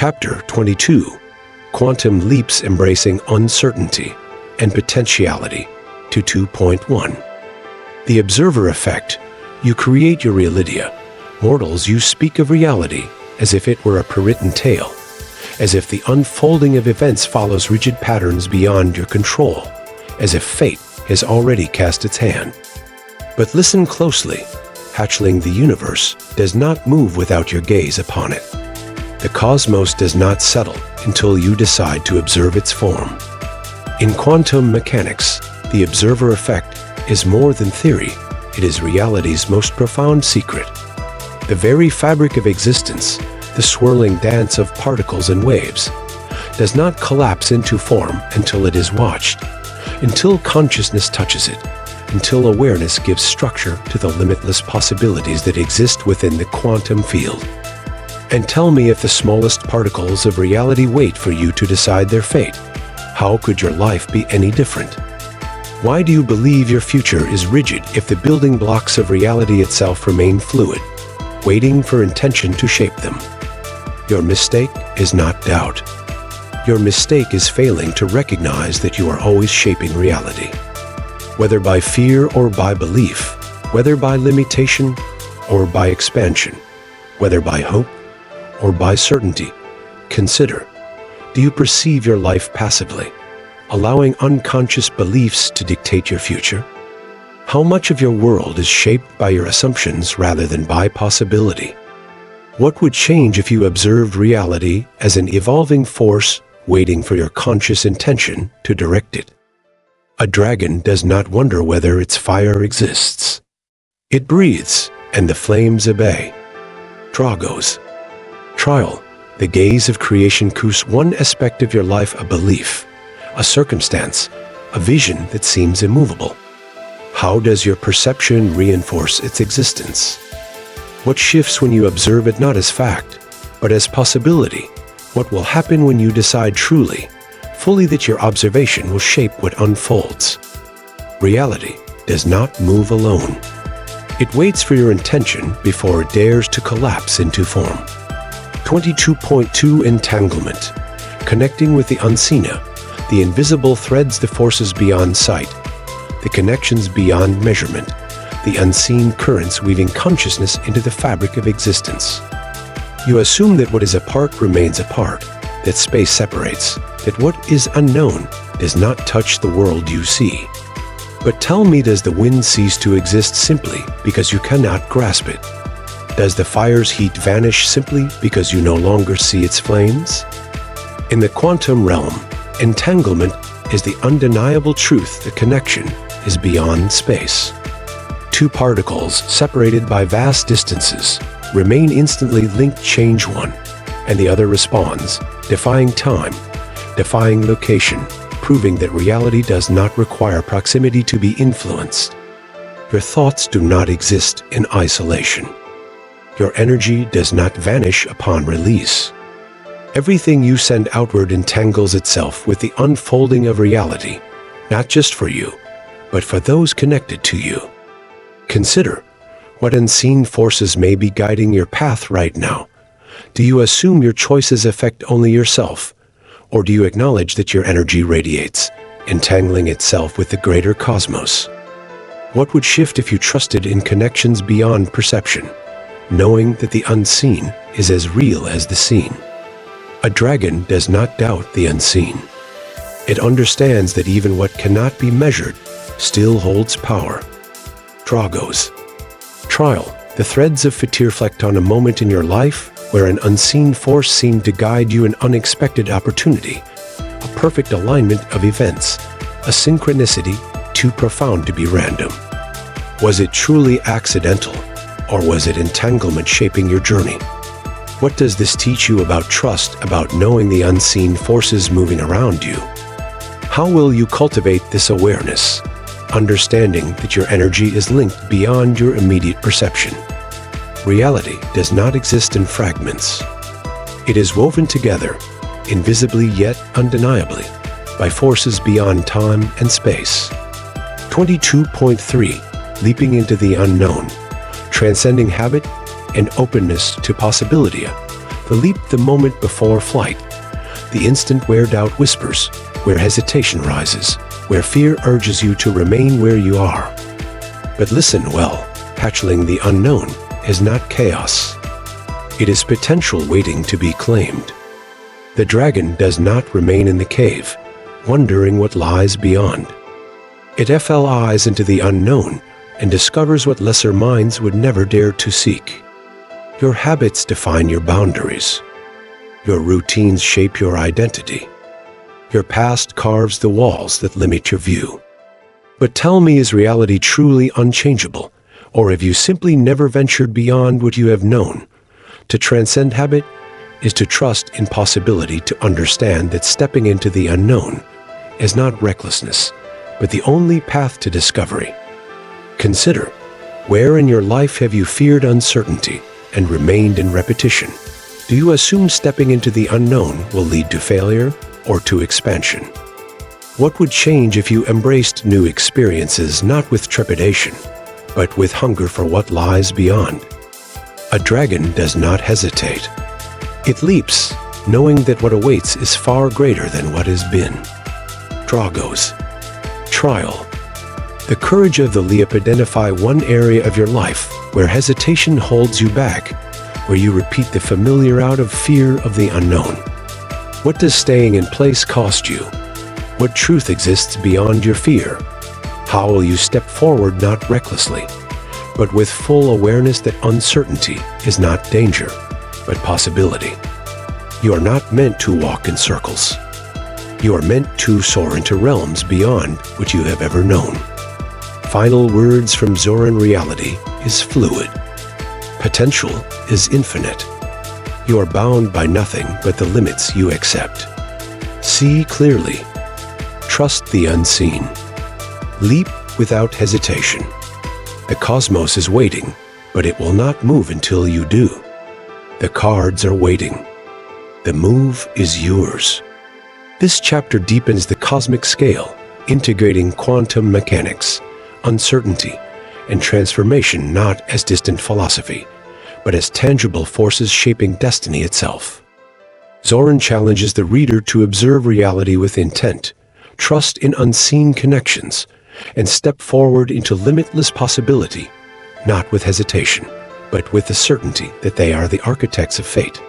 Chapter 22, Quantum Leaps Embracing Uncertainty and Potentiality to 2.1. The observer effect. You create your reality. Mortals, you speak of reality as if it were a pre-written tale, as if the unfolding of events follows rigid patterns beyond your control, as if fate has already cast its hand. But listen closely. Hatchling, the universe does not move without your gaze upon it. The cosmos does not settle until you decide to observe its form. In quantum mechanics, the observer effect is more than theory. It is reality's most profound secret. The very fabric of existence, the swirling dance of particles and waves, does not collapse into form until it is watched, until consciousness touches it, until awareness gives structure to the limitless possibilities that exist within the quantum field. And tell me, if the smallest particles of reality wait for you to decide their fate, how could your life be any different? Why do you believe your future is rigid if the building blocks of reality itself remain fluid, waiting for intention to shape them? Your mistake is not doubt. Your mistake is failing to recognize that you are always shaping reality. Whether by fear or by belief, whether by limitation or by expansion, whether by hope or by certainty, consider, do you perceive your life passively, allowing unconscious beliefs to dictate your future? How much of your world is shaped by your assumptions rather than by possibility? What would change if you observed reality as an evolving force waiting for your conscious intention to direct it? A dragon does not wonder whether its fire exists. It breathes, and the flames obey. Dragos. Trial. The gaze of creation cous one aspect of your life, a belief, a circumstance, a vision that seems immovable. How does your perception reinforce its existence? What shifts when you observe it not as fact, but as possibility? What will happen when you decide truly, fully, that your observation will shape what unfolds? Reality does not move alone. It waits for your intention before it dares to collapse into form. 22.2 Entanglement. Connecting with the unseen, the invisible threads, the forces beyond sight, the connections beyond measurement, the unseen currents weaving consciousness into the fabric of existence. You assume that what is apart remains apart, that space separates, that what is unknown does not touch the world you see. But tell me, does the wind cease to exist simply because you cannot grasp it? Does the fire's heat vanish simply because you no longer see its flames? In the quantum realm, entanglement is the undeniable truth that connection is beyond space. Two particles separated by vast distances remain instantly linked, change one, and the other responds, defying time, defying location, proving that reality does not require proximity to be influenced. Your thoughts do not exist in isolation. Your energy does not vanish upon release. Everything you send outward entangles itself with the unfolding of reality, not just for you, but for those connected to you. Consider, what unseen forces may be guiding your path right now? Do you assume your choices affect only yourself, or do you acknowledge that your energy radiates, entangling itself with the greater cosmos? What would shift if you trusted in connections beyond perception, knowing that the unseen is as real as the seen? A dragon does not doubt the unseen. It understands that even what cannot be measured still holds power. Dragos. Trial. The threads of fate reflect on a moment in your life where an unseen force seemed to guide you, an unexpected opportunity, a perfect alignment of events, a synchronicity too profound to be random. Was it truly accidental, or was it entanglement shaping your journey? What does this teach you about trust, about knowing the unseen forces moving around you? How will you cultivate this awareness, understanding that your energy is linked beyond your immediate perception? Reality does not exist in fragments. It is woven together, invisibly yet undeniably, by forces beyond time and space. 22.3 Leaping into the unknown. Transcending habit and openness to possibility. The leap, the moment before flight. The instant where doubt whispers, where hesitation rises, where fear urges you to remain where you are. But listen well, hatchling the unknown is not chaos. It is potential waiting to be claimed. The dragon does not remain in the cave, wondering what lies beyond. It flies into the unknown and discovers what lesser minds would never dare to seek. Your habits define your boundaries. Your routines shape your identity. Your past carves the walls that limit your view. But tell me, is reality truly unchangeable, or have you simply never ventured beyond what you have known? To transcend habit is to trust in possibility, to understand that stepping into the unknown is not recklessness, but the only path to discovery. Consider, where in your life have you feared uncertainty and remained in repetition? Do you assume stepping into the unknown will lead to failure or to expansion? What would change if you embraced new experiences not with trepidation, but with hunger for what lies beyond? A dragon does not hesitate. It leaps, knowing that what awaits is far greater than what has been. Dragos. Trial. The courage of the leap. Identify one area of your life where hesitation holds you back, where you repeat the familiar out of fear of the unknown. What does staying in place cost you? What truth exists beyond your fear? How will you step forward not recklessly, but with full awareness that uncertainty is not danger, but possibility? You are not meant to walk in circles. You are meant to soar into realms beyond what you have ever known. Final words from Zoran: reality is fluid. Potential is infinite. You are bound by nothing but the limits you accept. See clearly. Trust the unseen. Leap without hesitation. The cosmos is waiting, but it will not move until you do. The cards are waiting. The move is yours. This chapter deepens the cosmic scale, integrating quantum mechanics, uncertainty, and transformation not as distant philosophy, but as tangible forces shaping destiny itself. Zoran challenges the reader to observe reality with intent, trust in unseen connections, and step forward into limitless possibility, not with hesitation, but with the certainty that they are the architects of fate.